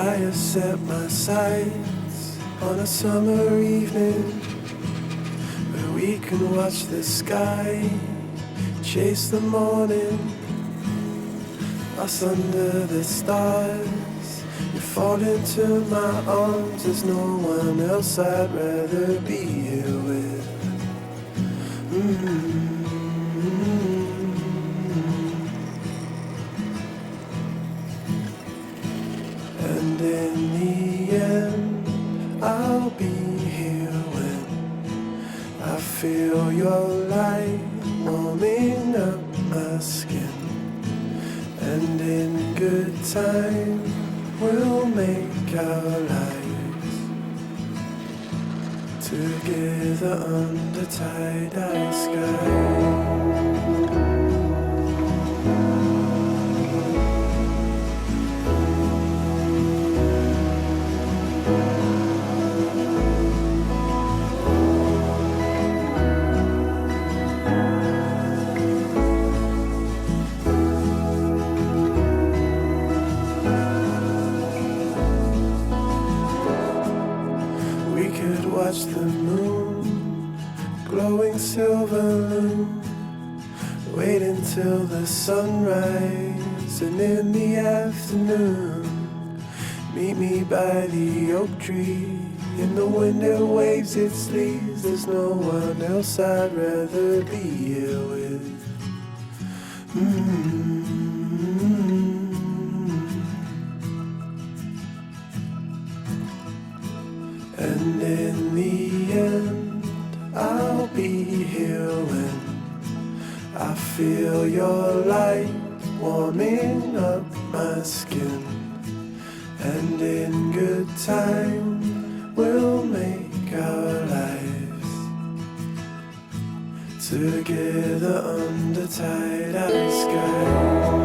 I have set my sights on a summer evening where we can watch the sky chase the morning. Us under the stars, you fall into my arms. There's no one else I'd rather be here with. And in the end, I'll be here when I feel your light warming up my skin. And in good time, we'll make our lives together under tie-dye sky. Watch the moon, glowing silver loom. Wait until the sunrise, and in the afternoon, meet me by the oak tree. In the wind it waves its leaves. There's no one else I'd rather be here with. And in the end, I'll be here when I feel your light warming up my skin. And in good time, we'll make our lives together under tie-dye sky.